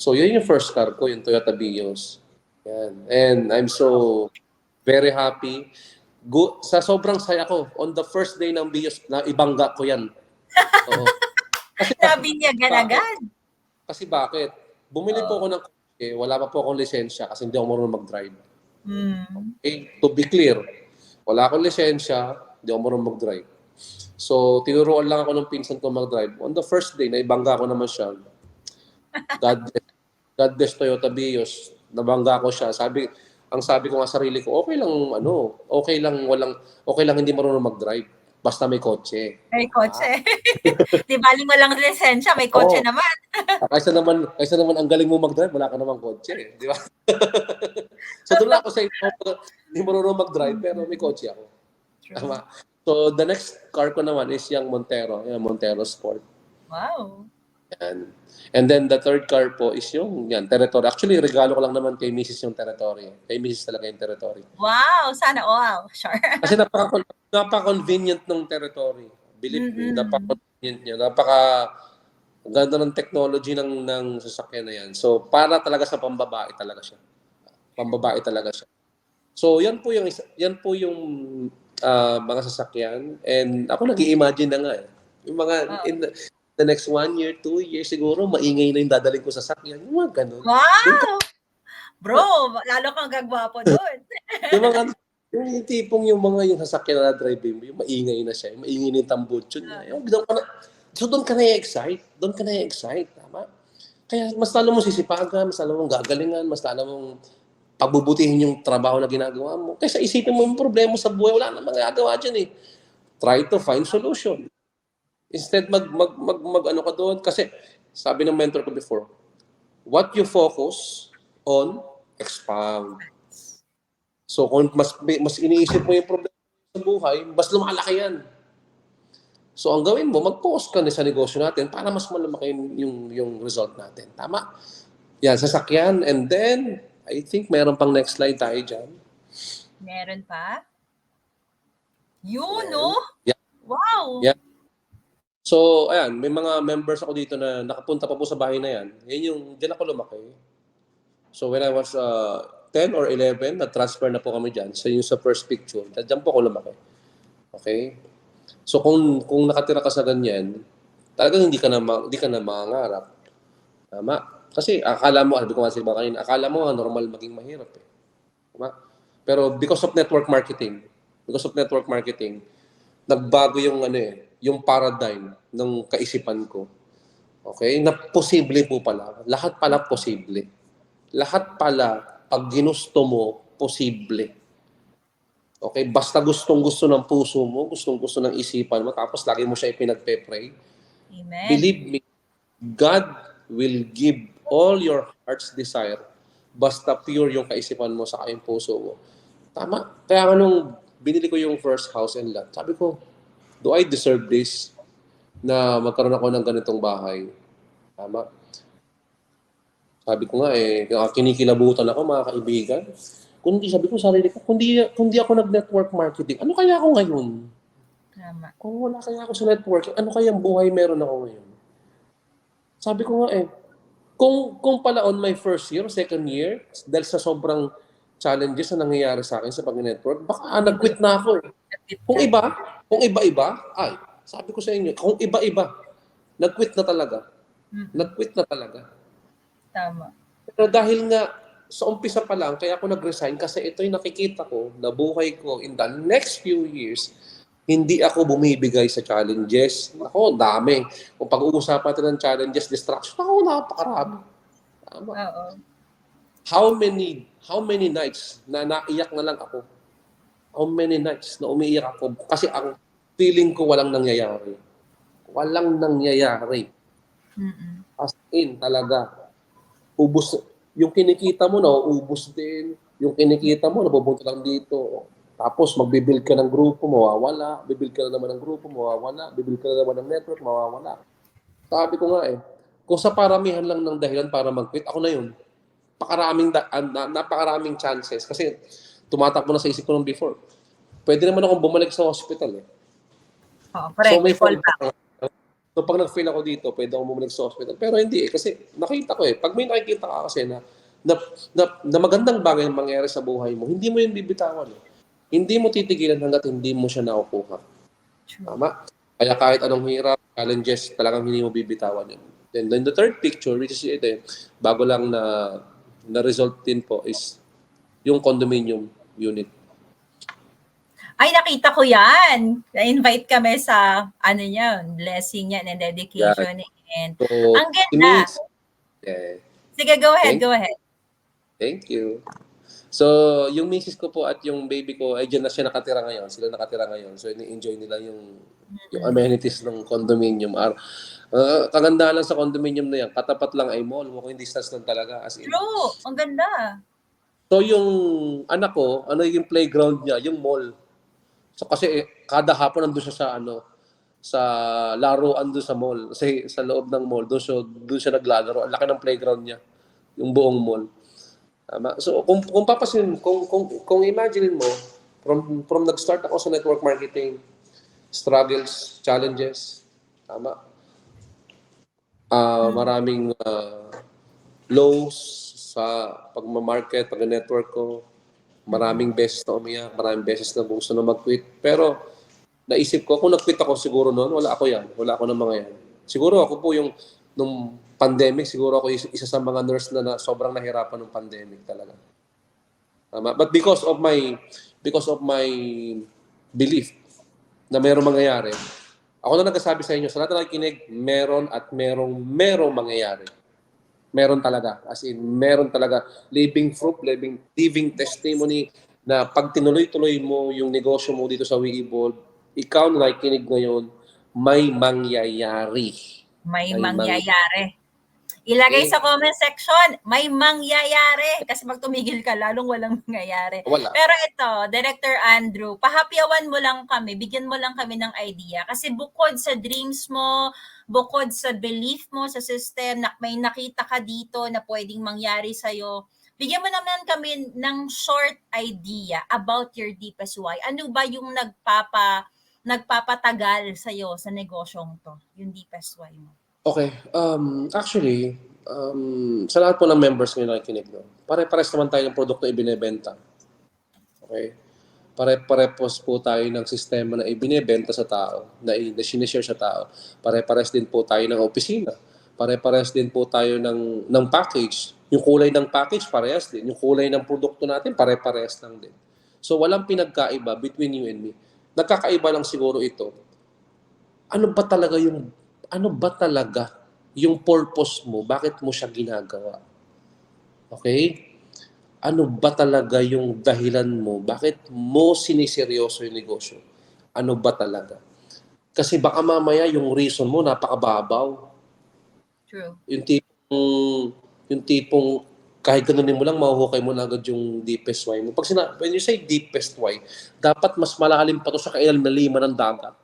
So, yun yung first car ko, yung Toyota Vios. Yan. And I'm so Very happy. Sa sobrang saya ko, on the first day ng BIOS, na ibangga ko yan. Oo. Kasi Nabinyagan bakit? agad. Kasi bakit? Bumili po Oo. ako ng kotse, wala pa po akong lisensya kasi hindi ako marunong mag-drive. Mm. Okay? To be clear, wala akong lisensya, hindi ako marunong mag-drive. So, tinuruan lang ako ng pinsan ko mag-drive. On the first day, naibangga ko naman siya. God bless Toyota Vios. Nabangga ko siya. Ang sabi ko nga sarili ko, okay lang okay lang hindi marunong mag-drive. Basta may kotse. May kotse. Di baling walang lisensya, may kotse Oo. naman. Kaysa naman ang galing mo mag-drive, wala ka namang kotse. Di ba? So, doon lang ako sa hindi marunong mag-drive, pero may kotse ako. True. Tama. So, the next car ko naman is yung Montero. Yung Montero Sport. Wow. Yan. And then the third car po is yung Territory. Actually, regalo ko lang naman kay Mrs. yung Territory. Kay Mrs. talaga yung Territory. Wow, sana all. Sure. Kasi napaka-convenient ng Territory. Believe me, napaka-convenient niya. Ganda ng technology ng sasakyan na yan. So, para talaga sa pambabae talaga siya. Pambabae talaga siya. So, yan po yung mga sasakyan. And ako nag-i-imagine na nga eh. Yung mga in the next 1 year, 2 years siguro, maingay na yung dadaling ko sasakyan. Yung mga ganun. Wow! Bro, lalo kang gagwapo doon. yung tipong yung sasakyan na driving mo, yung maingay na siya, yung maingay na yung tambutso niya. So doon ka na-excite. Doon ka na-excite. Tama? Kaya mas lalo mong sisipagan, mas lalo mong gagalingan, mas lalo mong pagbubutihin yung trabaho na ginagawa mo. Kaysa isipin mo yung problema sa buhay, wala namang magagawa dyan eh. Try to find solution. Instead, ano ka doon. Kasi, sabi ng mentor ko before, what you focus on, expound. So, kung mas iniisip mo yung problema sa buhay, mas lumalaki yan. So, ang gawin mo, mag-focus ka na sa negosyo natin para mas malaki yung result natin. Tama? Yan, sasakyan. And then, I think meron pang next slide tayo dyan. Meron pa? Yun, no? Yeah. Wow! Yeah. So, ayan, may mga members ako dito na nakapunta pa po sa bahay na yan. Diyan ako lumaki. So, when I was 10 or 11, na-transfer na po kami dyan. So, yung sa first picture, dyan po ako lumaki. Okay? So, kung nakatira ka sa ganyan, talagang hindi ka na mangangarap. Tama? Kasi akala mo, sabi ko nga sa iba kanina, akala mo normal maging mahirap eh. Tama? Pero because of network marketing, nagbago yung paradigm ng kaisipan ko. Okay? Na posible po pala. Lahat pala posible. Lahat pala, pag ginusto mo, posible. Okay? Basta gustong-gusto ng puso mo, gustong-gusto ng isipan mo, tapos lagi mo siya ipinagpe-pray. Amen. Believe me, God will give all your heart's desire basta pure yung kaisipan mo sa yung puso mo. Tama. Kaya nung binili ko yung first house and lot, sabi ko, do I deserve this na magkaroon ako ng ganitong bahay? Tama. Sabi ko nga kinikilabutan ako mga kaibigan. Sabi ko sarili ko, kundi ako nag-network marketing, ano kaya ako ngayon? Tama. Kung wala kaya ako sa networking, ano kaya ang buhay meron ako ngayon? Sabi ko nga kung pala on my first year, second year, dahil sa sobrang challenges na nangyayari sa akin sa pag-network, baka nag-quit na ako eh. Kung iba-iba, sabi ko sa inyo, kung iba-iba, nag-quit na talaga. Nag-quit na talaga. Tama. Pero dahil nga, sa umpisa pa lang, kaya ako nag-resign kasi ito yung nakikita ko na buhay ko in the next few years, hindi ako bumibigay sa challenges. Ako, dami. Kung pag-uusapan natin ng challenges, distraction, ako, napakarami. Tama. Oo. How many nights na naiyak na lang ako? How many nights na umiiyak ako? Kasi ang feeling ko walang nangyayari. Walang nangyayari. As in, talaga. Ubus. Yung kinikita mo, ubus din. Yung kinikita mo, napupunta lang dito. Tapos, magbibuild ka ng grupo, mawawala. Bibuild ka na naman ng grupo, mawawala. Bibuild ka na naman ng network, mawawala. Sabi ko nga kung sa paramihan lang ng dahilan para mag-quit, ako na yun. Napakaraming chances. Kasi, tumatakbo na sa isip ko nung before. Pwede naman akong bumalik sa hospital eh. Oh, correct. So, pag nag-fail ako dito, pwede akong bumalik sa hospital. Pero hindi kasi nakita ko pag may nakikita ka kasi na na magandang bagay ang mangyari sa buhay mo, hindi mo yung bibitawan. Hindi mo titigilan hanggat hindi mo siya nakukuha. Tama? Kaya kahit anong hirap, challenges, talagang hindi mo bibitawan yun. Then the third picture, which is ito, bago lang na result din po is yung condominium unit. Ay, nakita ko yan. Na-invite kami sa, ano niya, blessing niya and dedication. And, So, ang si ganda. Miss, eh, Sige, go ahead, Thank- go ahead. thank you. So, yung misis ko po at yung baby ko, ay dyan na siya nakatira ngayon. Sila nakatira ngayon. So, ini-enjoy nila yung amenities ng condominium. Kagandahan lang sa condominium na yan, katapat lang ay mall. Walking distance lang talaga. As in. True, ang ganda. So, yung anak ko, ano yung playground niya? Yung mall. So, kasi kada hapon nandun siya sa laruan doon sa mall. Kasi sa loob ng mall, doon siya naglalaro. Ang laki ng playground niya. Yung buong mall. Tama. So kung papasin, kung imagine mo, from nag-start ako sa network marketing, struggles, challenges, tama. Maraming lows sa pagma-market, pag-network ko. Maraming beses na umiyak, maraming beses na gusto na mag-quit. Pero naisip ko, kung nag-quit ako siguro noon, wala ako yan. Wala ako ng mga yan. Siguro ako po yung, nung pandemic, siguro ako isa sa mga nurse na sobrang nahirapan ng pandemic talaga. But because of my belief na mayroong mangyayari, ako na nagsasabi sa inyo, sa lahat na nakikinig, meron at merong mangyayari. Meron talaga. As in, meron talaga. Living proof, living testimony na pag tinuloy-tuloy mo yung negosyo mo dito sa WeEvolve, ikaw na nakikinig ngayon, may mangyayari. May mangyayari. Ilagay sa comment section, may mangyayari. Kasi pag tumigil ka, lalong walang mangyayari. Wala. Pero ito, Director Andrew, pahapyawan mo lang kami, bigyan mo lang kami ng idea. Kasi bukod sa dreams mo, bukod sa belief mo sa system, na may nakita ka dito na pwedeng mangyari sa'yo, bigyan mo naman kami ng short idea about your deepest why. Ano ba yung nagpapatagal sa'yo sa negosyong to? Yung deepest why mo. Okay. Actually, sa lahat po ng members ngayon na nakikinig, no? Pare-pares naman tayo ng produkto ibinebenta. Okay? Pare-pares po tayo ng sistema na ibinebenta sa tao, na sinishare sa tao. Pare-pares din po tayo ng opisina. Pare-pares din po tayo ng package. Yung kulay ng package, parehas din. Yung kulay ng produkto natin, pare-pares lang din. So, walang pinagkaiba between you and me. Nagkakaiba lang siguro ito. Ano ba talaga yung purpose mo? Bakit mo siya ginagawa? Okay? Ano ba talaga yung dahilan mo? Bakit mo siniseryoso yung negosyo? Ano ba talaga? Kasi baka mamaya yung reason mo napakababaw. True. Yung tipong kahit ganunin mo lang, mahuhukay mo na agad yung deepest why mo. When you say deepest why, dapat mas malalim pa to sa kailalima ng dagat.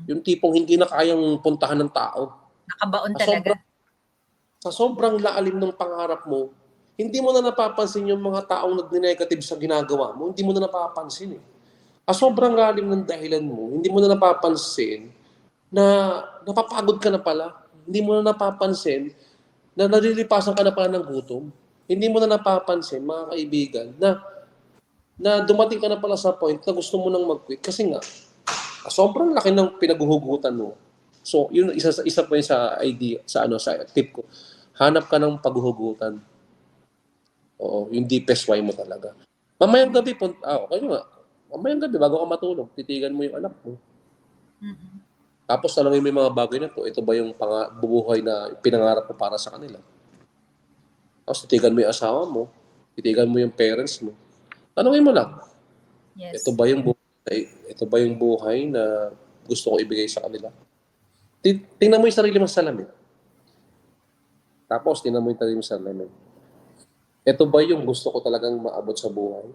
Yung tipong hindi na kayang puntahan ng tao. Nakabaon talaga. Sa sobrang lalim ng pangarap mo, hindi mo na napapansin yung mga taong nag-negative sa ginagawa mo. Hindi mo na napapansin eh. Sobrang lalim ng dahilan mo, hindi mo na napapansin na napapagod ka na pala. Hindi mo na napapansin na nalilipasan ka na pala ng gutom. Hindi mo na napapansin, mga kaibigan, na dumating ka na pala sa point na gusto mo nang mag-quit. Kasi nga, sobrang laki ng pinaghuhugutan mo. So, yun isa po yun sa idea, sa tip ko. Hanap ka ng paghuhugutan. Oo, yung deepest why mo talaga. Mamayang gabi, okay nga. Mamayang gabi, bago ka matulog, titigan mo yung anak mo. Tapos tanongin mo yung mga bagay na to, ito ba yung bubuhay na pinangarap mo para sa kanila? Tapos titigan mo yung asawa mo, titigan mo yung parents mo. Tanongin mo lang. Yes. Ito ba yung buhay na gusto ko ibigay sa kanila? Tingnan mo yung sarili mo sa salamin. Tapos tingnan mo yung sarili mo sa salamin. Ito ba yung gusto ko talagang maabot sa buhay?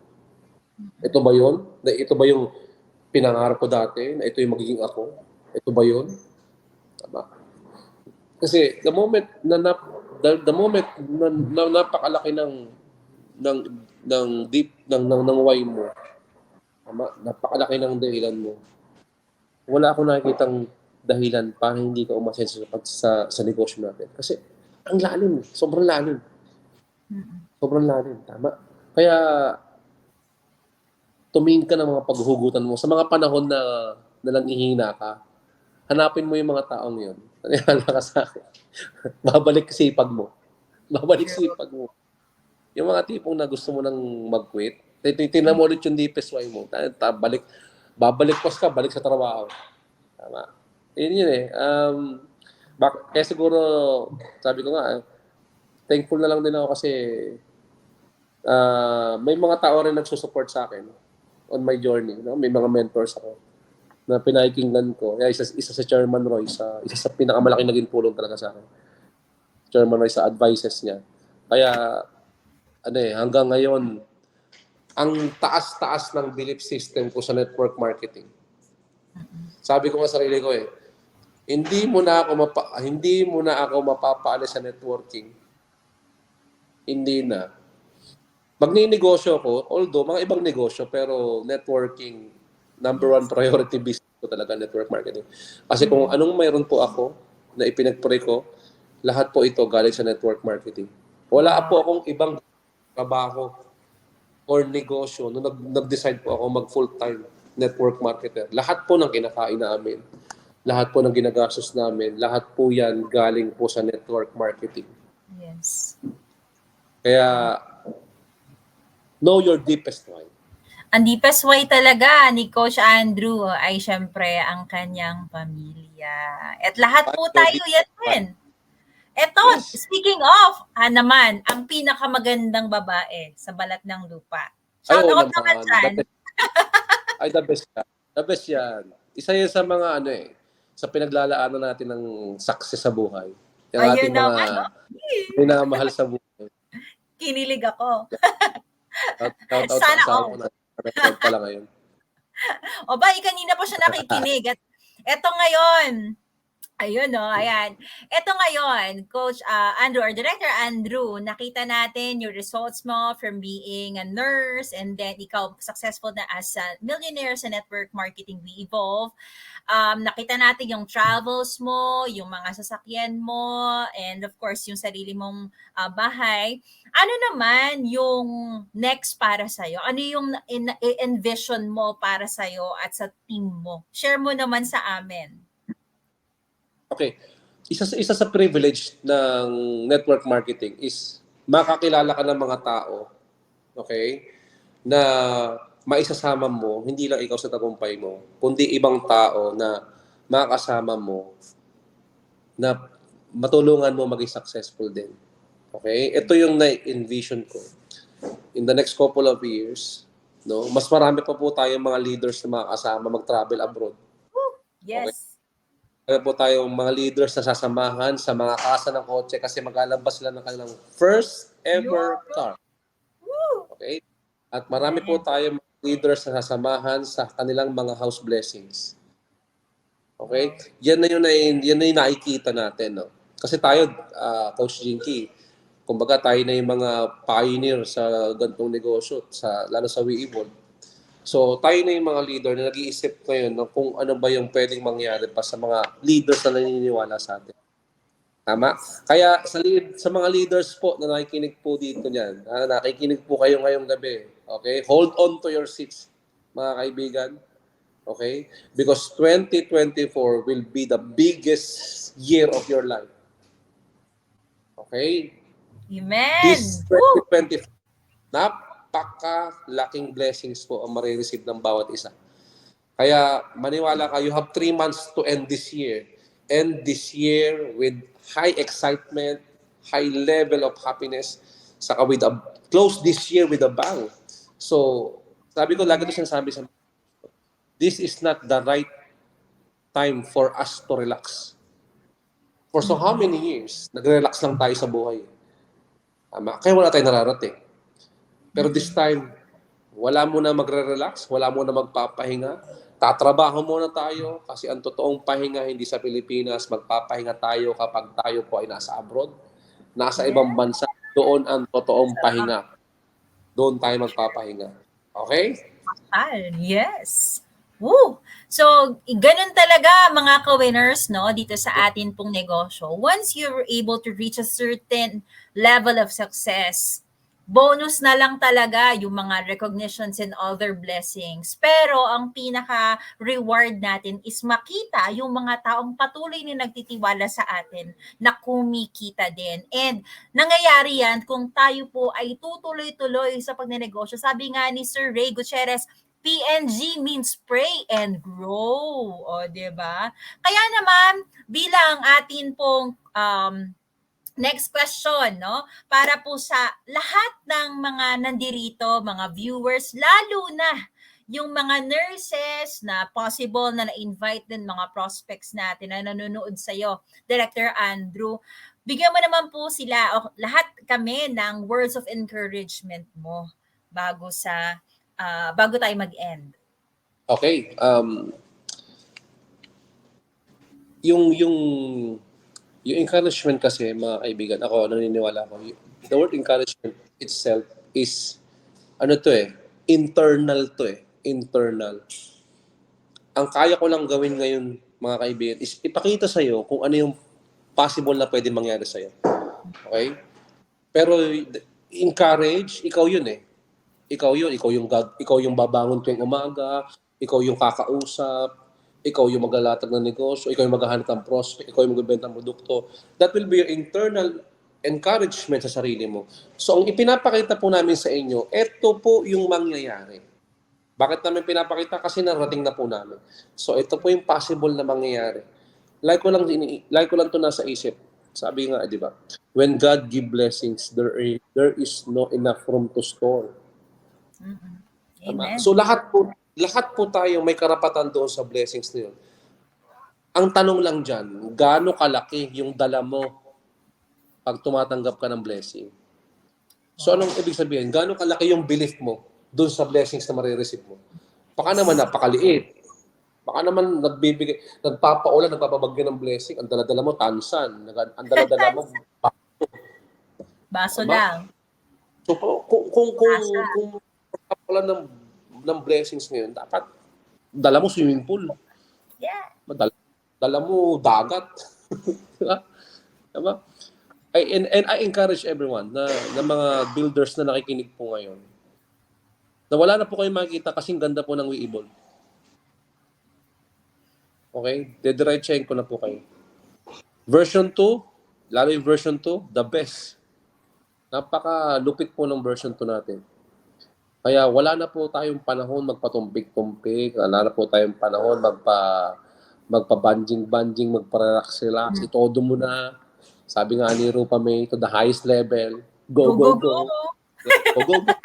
Ito ba yun? Ito ba yung pinangarap ko dati na ito yung magiging ako? Ito ba yun? Tama. Kasi the moment na napakalaki ng why mo, tama, napakalaki ng dahilan mo. Wala akong nakikitang dahilan para hindi ka umasenso sa negosyo natin. Kasi ang lalim, sobrang lalim. Sobrang lalim, tama. Kaya tumingin ka ng mga paghuhugutan mo. Sa mga panahon na nanghihina ka, hanapin mo yung mga taong yun. Naniwala ka sa akin. Babalik sipag mo. Babalik True. sipag mo. Yung mga tipong na gusto mo nang mag-quit, titignan mo ulit yung deepest why mo. Babalik pas ka, balik sa trabaho. Tama. Yun eh. Kaya siguro, sabi ko nga, thankful na lang din ako kasi may mga tao rin nagsusupport sa akin on my journey. No? May mga mentors ako na pinakikinggan ko. Kaya isa sa Chairman Roy, isa sa pinakamalaking naging tulong talaga sa akin. Chairman Roy sa advices niya. Kaya, hanggang ngayon, ang taas-taas ng belief system ko sa network marketing. Sabi ko nga sa sarili ko hindi mo na ako mapapaalis sa networking. Hindi na. Magninegosyo ko, although mga ibang negosyo, pero networking, number one priority business ko talaga, network marketing. Kasi kung anong mayroon po ako na ipinag-pray ko, lahat po ito galing sa network marketing. Wala po akong ibang trabaho or negosyo nung nag-decide po ako mag full-time network marketer. Lahat po ng kinakain namin, lahat po ng ginagastos namin, lahat po yan galing po sa network marketing. Yes. Kaya, know your deepest why. Ang deepest why talaga ni Coach Andrew ay syempre ang kanyang pamilya. At lahat po tayo yan din. Eto, Yes. speaking of, naman, ang pinakamagandang babae sa balat ng lupa. Ay, Shout oo out naman. naman dyan. Ay, the best yan. The best yan. Isa yan sa mga sa pinaglalaanan natin ng success sa buhay. Yung Ayun ating mga naman, no? minamahal sa buhay. Kinilig ako. Shout out sa Sana asawa all. ko na record pala ngayon. O ba, kanina pa siya nakikinig. At eto ngayon, ayun no, ayan. Ito ngayon, Coach Andrew or Director Andrew, nakita natin yung results mo from being a nurse and then ikaw successful na as a millionaire sa network marketing We Evolve. Nakita natin yung travels mo, yung mga sasakyan mo, and of course, yung sarili mong bahay. Ano naman yung next para sa'yo? Ano yung envision mo para sa'yo at sa team mo? Share mo naman sa amin. Okay. Isa sa privilege ng network marketing is makakilala ka ng mga tao, okay, na maisasama mo, hindi lang ikaw sa tagumpay mo, kundi ibang tao na makakasama mo na matulungan mo maging successful din. Okay? Ito yung na-envision ko. In the next couple of years, no, mas marami pa po tayong mga leaders na makakasama mag-travel abroad. Yes. Kaya po tayong mga leaders na sasamahan sa mga kasa ng kotse kasi maglalabas sila ng kanilang first ever car. Okay? At marami po tayong mga leaders na sasamahan sa kanilang mga house blessings. Okay? Yan na yung nakikita natin. No? Kasi tayo, Coach Jinky, kumbaga tayo na yung mga pioneer sa ganitong negosyo, lalo sa We Evolve. So, tayo na yung mga leader na nag-iisip ngayon ng kung ano ba yung pwedeng mangyari pa sa mga leaders na naniniwala sa atin. Tama? Kaya sa mga leaders po na nakikinig po dito niyan, nakikinig po kayo ngayong gabi. Okay? Hold on to your seats, mga kaibigan. Okay? Because 2024 will be the biggest year of your life. Okay? Amen. This 2024, napakalaking blessings po ang marireceive ng bawat isa. Kaya maniwala ka, you have 3 months to end this year. End this year with high excitement, high level of happiness, saka close this year with a bang. So, sabi ko, lagi ito sinasabi sa this is not the right time for us to relax. For so how many years, nagre-relax lang tayo sa buhay. Tama? Kaya wala tayong nararating. Pero this time, wala mo na magre-relax, wala mo na magpapahinga, tatrabaho muna tayo kasi ang totoong pahinga hindi sa Pilipinas, magpapahinga tayo kapag tayo po ay nasa abroad, nasa ibang bansa, doon ang totoong pahinga. Doon tayo magpapahinga. Okay? Yes. Woo! So, ganun talaga mga ka-winners, no, dito sa atin pong negosyo. Once you're able to reach a certain level of success. Bonus na lang talaga yung mga recognitions and other blessings. Pero ang pinaka-reward natin is makita yung mga taong patuloy na nagtitiwala sa atin na kumikita din. And nangyayari yan kung tayo po ay tutuloy-tuloy sa pagnenegosyo. Sabi nga ni Sir Ray Gutierrez, PNG means pray and grow. O, diba? Kaya naman, bilang atin pong next question, no? Para po sa lahat ng mga nandirito, mga viewers, lalo na yung mga nurses na possible na na-invite din mga prospects natin na nanonood sa'yo, Director Andrew, bigyan mo naman po sila o lahat kami ng words of encouragement mo bago tayo mag-end. Okay. Yung encouragement kasi, mga kaibigan, ako naniniwala ako, the word encouragement itself is, internal to eh. Internal. Ang kaya ko lang gawin ngayon, mga kaibigan, is ipakita sa'yo kung ano yung possible na pwede mangyari sa'yo. Okay? Pero encourage, ikaw yun eh. Ikaw yung babangon tuwing umaga, ikaw yung kakausap, ikaw yung maglalatag ng negosyo, ikaw yung maghahanap ng prospect, ikaw yung magbebenta ng produkto. That will be your internal encouragement sa sarili mo. So, ang ipinapakita po namin sa inyo, ito po yung mangyayari. Bakit namin pinapakita? Kasi narating na po namin. So, ito po yung possible na mangyayari. Like ko lang to nasa isip. Sabi nga, di ba? When God give blessings, there is no enough room to store. Amen. So, lahat po tayo may karapatan doon sa blessings na yun. Ang tanong lang dyan, gaano kalaki yung dala mo pag tumatanggap ka ng blessing? So, anong ibig sabihin? Gaano kalaki yung belief mo doon sa blessings na marireceive mo? Baka naman napakaliit. Baka naman nagpapaulan, nagpapabagyo ng blessing. Ang dala-dala mo, tansan. Ang dala-dala mo, baso lang. So, kung nagpapaulan ng blessings ngayon, dapat dala mo swimming pool. Yeah. Dala mo dagat. Diba? And I encourage everyone na mga builders na nakikinig po ngayon, na wala na po kayo makikita kasing ganda po ng Weeble. Okay? Dediretsahin ko na po kayo. Version 2, lalo yung version 2, the best. Napaka-lupit po ng version 2 natin. Kaya wala na po tayong panahon magpatumpik-tumpik, wala na po tayong panahon magpa-banjing-banjing, magpa-relax-relax. Itodo mo na. Sabi nga ni Rupa May, to the highest level. Go, go, go. Go, go, go.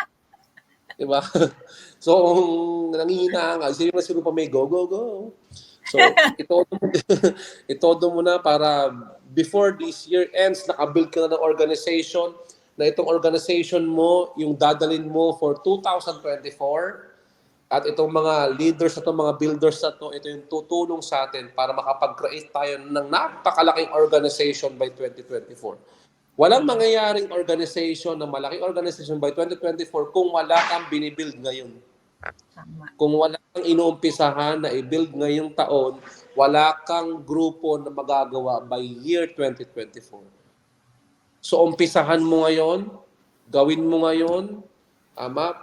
Diba? So, nangihina nga. Sige na si Rupa May, go, go, go. So, itodo mo na para before this year ends, nakabuild ka na ng organization, na itong organization mo, yung dadalin mo for 2024, at itong mga leaders na to, mga builders na to, ito yung tutulong sa atin para makapag-create tayo ng napakalaking organization by 2024. Walang mangyayaring organization, na malaking organization by 2024 kung wala kang binibuild ngayon. Kung wala kang inuumpisahan na i-build ngayong taon, wala kang grupo na magagawa by year 2024. So, umpisahan mo ngayon, gawin mo ngayon,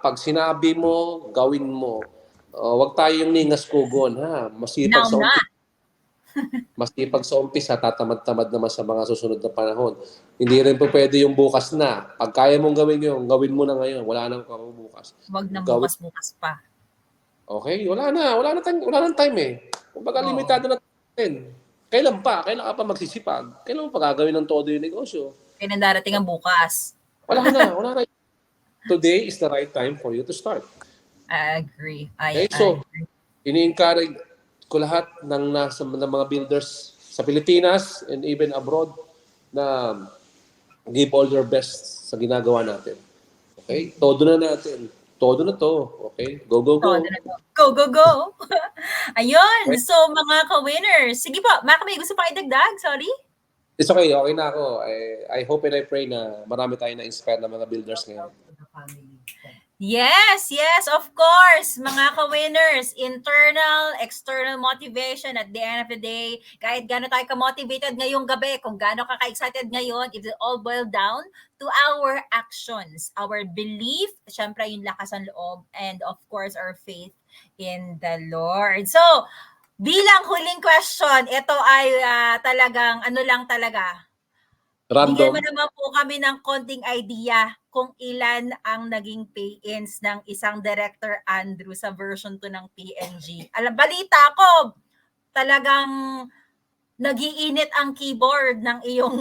pag sinabi mo, gawin mo. Huwag tayong ningas-kugon, ha? Masipag sa umpisa, tatamad-tamad naman sa mga susunod na panahon. Hindi rin po pwede yung bukas na. Pag kaya mong gawin yun, gawin mo na ngayon. Wala nang bukas. Huwag na bukas-bukas pa. Okay? Wala nang time eh. Kumbaga, limitado na time. Kailan ka pa magsisipag? Kailan mo pa gagawin ng todo yung negosyo? Kaya darating ang bukas. Wala na. Today is the right time for you to start. I agree. So, ini-encourage ko lahat ng mga builders sa Pilipinas and even abroad na give all your best sa ginagawa natin. Okay? Todo na natin. Todo na to. Okay? Go, go, go. Go, go, go. Ayun. Okay. So, mga ka-winners. Sige po, Mac, may gusto pa idagdag? Sorry. It's okay. Okay na ako. I hope and I pray na marami tayo na-inspire na mga builders ngayon. Yes, yes, of course. Mga ka-winners, internal, external motivation at the end of the day, kahit gaano tayo ka-motivated ngayong gabi, kung gaano ka ka-excited ngayon, it will all boil down to our actions, our belief, syempre yung lakas ng loob, and of course, our faith in the Lord. So, bilang huling question, ito ay talagang ano lang talaga, bigyan mo Random. naman po kami ng konting idea kung ilan ang naging pay-ins ng isang director Andrew sa version 2 ng PNG. Alam, balita ko, talagang nagiinit ang keyboard ng iyong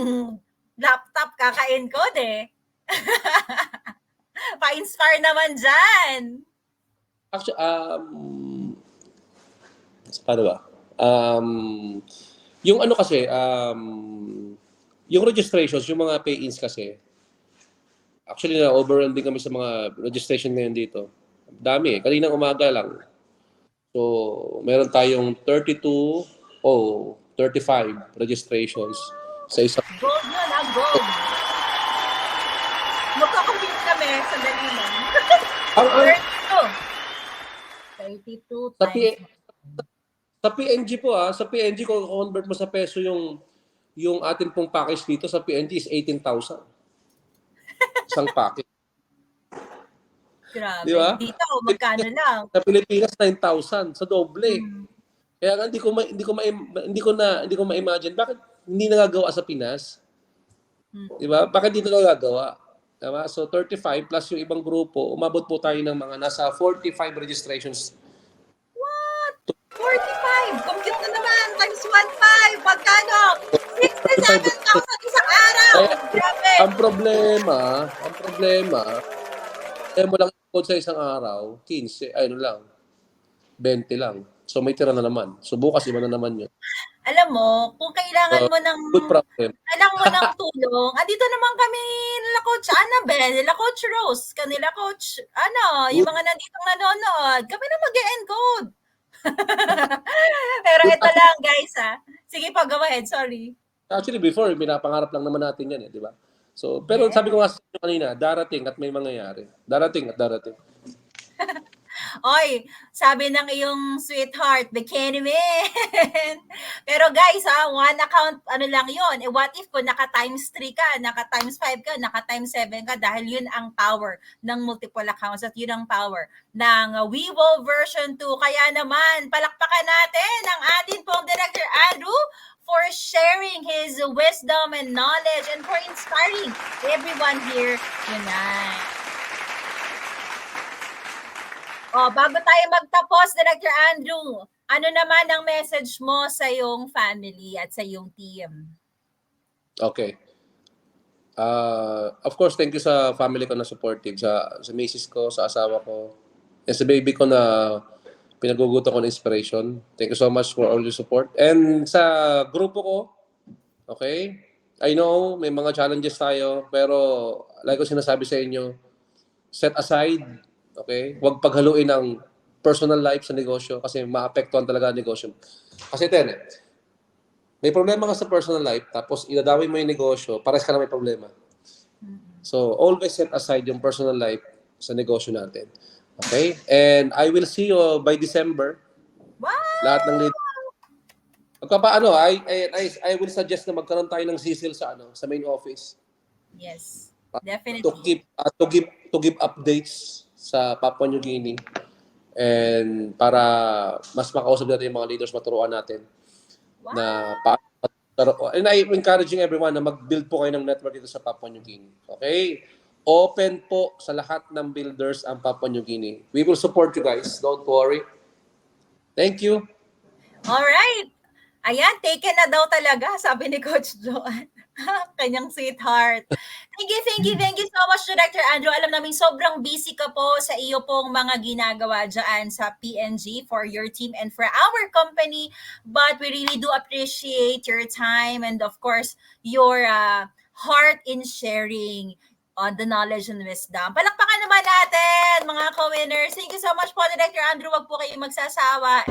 laptop kaka-encode eh. Pa-inspire naman dyan. Actually, paano ba? Yung ano kasi, yung registrations, yung mga pay-ins kasi, actually na-overwhelmed din kami sa mga registration ngayon dito. Dami eh. Kaninang umaga lang. So, meron tayong 32 o 35 registrations sa isang. Gold yun, gold. Magkakompute kami, sandali lang. Ang 32 sa, times. sa PNG po sa PNG kung convert mo sa peso yung atin pong package dito sa PNG is 18,000. Isang package. Grabe. Di ba? Dito, magkano lang? Sa Pilipinas 9,000 sa doble. Hmm. Kaya nga hindi ko ma-imagine bakit hindi nagagawa sa Pinas. Di ba? Bakit dito nagagawa? Diba? So 35 plus yung ibang grupo, umabot po tayo ng mga nasa 45 registrations. What? 45? Compute na naman. Times 1.5. Magkano? 67,000 isang araw. Grabe. Ang problema, mo lang code sa isang araw, 15, ano lang, 20 lang. So may tira na naman. So bukas iba na naman yun. Alam mo, kung kailangan mo ng Good problem. tulong, andito naman kami nila Coach Annabel, nila Coach Rose, kanila Coach, yung mga nanditong nanonood, kami na mag-e-encode. Pero ito lang guys Sige pa, go ahead, sorry. Actually before, pinapangarap lang naman natin yan di ba? So, pero sabi ko nga sa inyo kanina, darating at may mangyayari. Darating. Oy, sabi ng iyong sweetheart, bikini man. Pero guys, one account, ano lang yun. What if kung naka times 3 ka, naka times 5 ka, naka times 7 ka, dahil yun ang power ng multiple accounts at yun ang power ng Weibo version 2. Kaya naman, palakpakan natin ang atin pong Director Andrew for sharing his wisdom and knowledge and for inspiring everyone here tonight. Bago tayo magtapos, Director Andrew, ano naman ang message mo sa iyong family at sa iyong team? Okay. Of course, thank you sa family ko na supportive, sa misis ko, sa asawa ko, and sa baby ko na pinagugutan ko ng inspiration. Thank you so much for all your support. And sa grupo ko, okay, I know may mga challenges tayo, pero like ko sinasabi sa inyo, set aside, okay? Huwag paghaluin ng personal life sa negosyo kasi maapektuhan talaga ang negosyo. Kasi may problema ka sa personal life, tapos idadawin mo yung negosyo, pares ka na may problema. So, always set aside yung personal life sa negosyo natin. Okay? And I will see you by December. Wow! Lahat ng lead. Magpapaano, I will suggest na magkaroon tayo ng CCL sa main office. Yes, definitely. To give updates sa Papua New Guinea. And para mas makausap natin yung mga leaders, maturuan natin. Wow. And I'm encouraging everyone na mag-build po kayo ng network dito sa Papua New Guinea. Okay? Open po sa lahat ng builders ang Papua New Guinea. We will support you guys. Don't worry. Thank you. Alright. Ayan, taken na daw talaga, sabi ni Coach Joan. Kanyang sweetheart. Thank you so much, Director Andrew. Alam namin sobrang busy ka po sa iyo pong mga ginagawa dyan sa PNG for your team and for our company. But we really do appreciate your time and of course, your heart in sharing on the knowledge and wisdom. Palakpakan naman natin, mga co-winners. Thank you so much po, Director Andrew. Wag po kayong magsasawa.